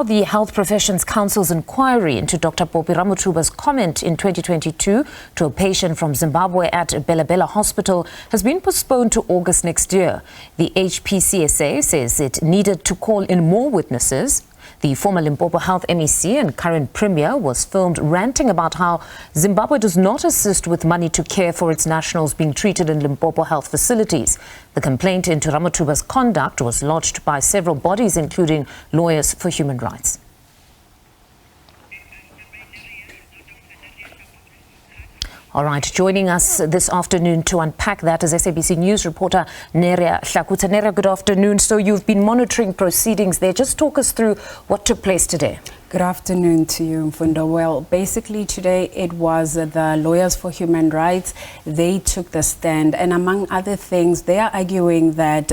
The Health Professions Council's inquiry into Dr Phophi Ramathuba's comment in 2022 to a patient from Zimbabwe at Bela Bela Hospital has been postponed to August next year. The HPCSA says it needed to call in more witnesses. The former Limpopo Health MEC and current Premier was filmed ranting about how Zimbabwe does not assist with money to care for its nationals being treated in Limpopo health facilities. The complaint into Ramathuba's conduct was lodged by several bodies, including Lawyers for Human Rights. All right, joining us this afternoon to unpack that is SABC News reporter Neria Hlakotsa. Neria, good afternoon. So you've been monitoring proceedings there. Just talk us through what took place today. Good afternoon to you, Mfundo. Well, basically today it was the Lawyers for Human Rights. They took the stand, and among other things, they are arguing that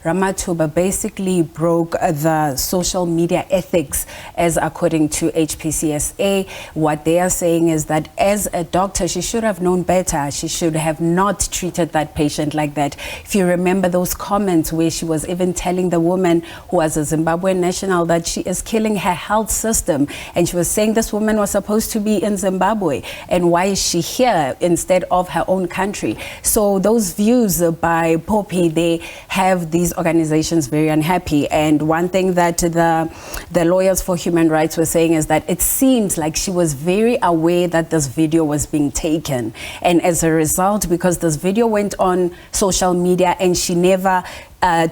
Ramathuba basically broke the social media ethics, as according to HPCSA. What they are saying is that as a doctor, she should have known better. She should have not treated that patient like that. If you remember those comments where she was even telling the woman who was a Zimbabwean national that she is killing her health system, and she was saying this woman was supposed to be in Zimbabwe, and why is she here instead of her own country? So those views by Phophi, they have these organizations very unhappy. And one thing that the Lawyers for Human Rights were saying is that it seems like she was very aware that this video was being taken, and as a result, because this video went on social media and she never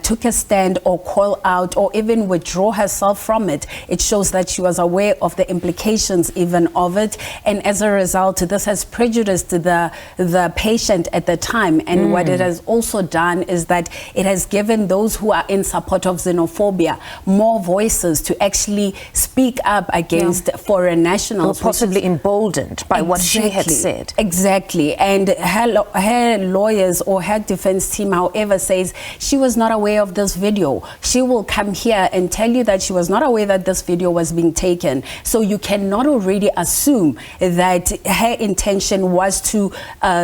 took a stand or call out or even withdraw herself from it, it shows that she was aware of the implications even of it, and as a result this has prejudiced the patient at the time. And what it has also done is that it has given those who are in support of xenophobia more voices to actually speak up against foreign nationals. Or possibly emboldened by what she had said. Exactly. And her lawyers or her defense team, however, says she was not aware of this video. She will come here and tell you that she was not aware that this video was being taken. So you cannot already assume that her intention was to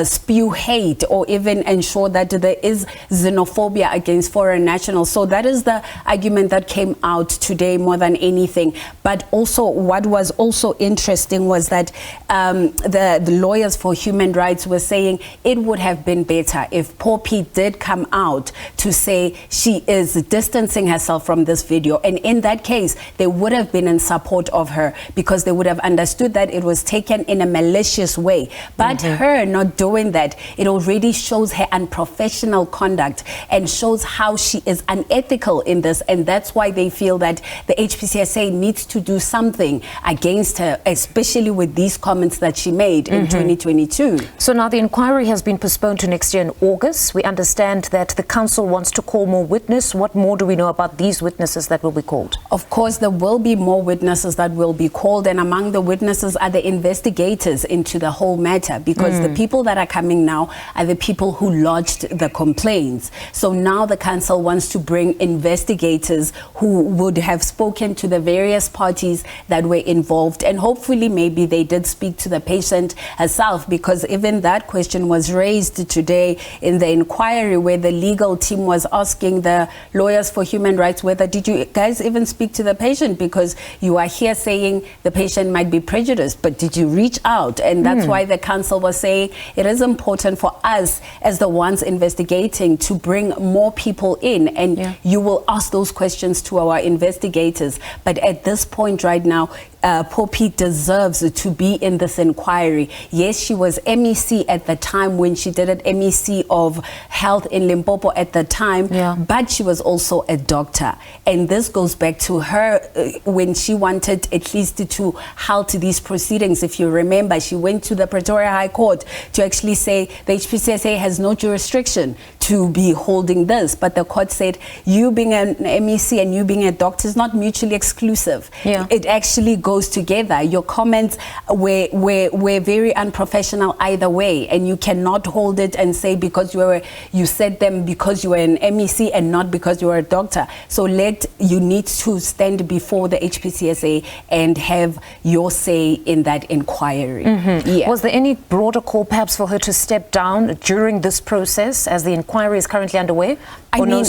spew hate or even ensure that there is xenophobia against foreign nationals. So that is the argument that came out today more than anything. But also what was also interesting was that the Lawyers for Human Rights were saying it would have been better if Phophi did come out to say she is distancing herself from this video, and in that case they would have been in support of her because they would have understood that it was taken in a malicious way. But her not doing that, it already shows her unprofessional conduct and shows how she is unethical in this, and that's why they feel that the HPCSA needs to do something against her, especially with these comments that she made in 2022. So now the inquiry has been postponed to next year in August. We understand that the council wants to call more witnesses. What more do we know about these witnesses that will be called? Of course, there will be more witnesses that will be called, and among the witnesses are the investigators into the whole matter, because the people that are coming now are the people who lodged the complaints. So now the council wants to bring investigators who would have spoken to the various parties that were involved, and hopefully maybe they did speak to the patient herself, because even that question was raised today in the inquiry where the legal team was asking the Lawyers for Human Rights whether did you guys even speak to the patient, because you are here saying the patient might be prejudiced, but did you reach out? And that's why the council was saying it is important for us as the ones investigating to bring more people in, and you will ask those questions to our investigators. But at this point right now, Phophi deserves to be in this inquiry. Yes, she was MEC at the time when she did it, MEC of Health in Limpopo at the time, but she was also a doctor. And this goes back to her when she wanted at least to halt these proceedings. If you remember, she went to the Pretoria High Court to actually say the HPCSA has no jurisdiction to be holding this, but the court said you being an MEC and you being a doctor is not mutually exclusive. It actually goes together. Your comments were very unprofessional either way, and you cannot hold it and say because you said them because you were an MEC and not because you were a doctor. So you need to stand before the HPCSA and have your say in that inquiry. Was there any broader call perhaps for her to step down during this process as the inquiry inquiry is currently underway, or no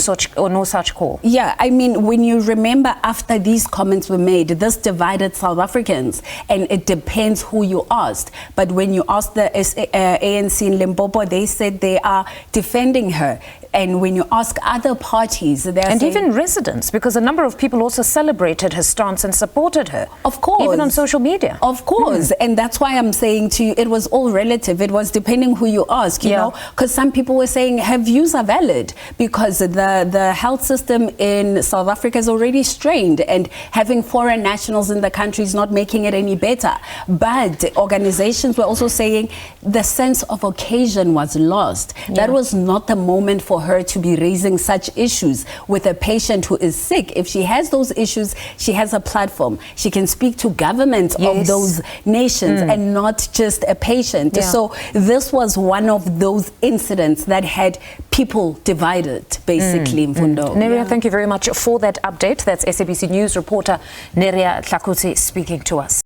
such call? Yeah, I mean, when you remember after these comments were made, this divided South Africans, and it depends who you asked. But when you asked the ANC in Limpopo, they said they are defending her. And when you ask other parties, they're and saying, even residents, because a number of people also celebrated her stance and supported her. Of course. Even on social media. Of course. And that's why I'm saying to you, it was all relative. It was depending who you ask, you know, because some people were saying her views are valid because the health system in South Africa is already strained, and having foreign nationals in the country is not making it any better. But organizations were also saying the sense of occasion was lost. That was not the moment for her to be raising such issues with a patient who is sick. If she has those issues, she has a platform. She can speak to governments of those nations and not just a patient. So this was one of those incidents that had people divided, basically, in Mfundo. Neria, thank you very much for that update. That's SABC News reporter Neria Hlakotsa speaking to us.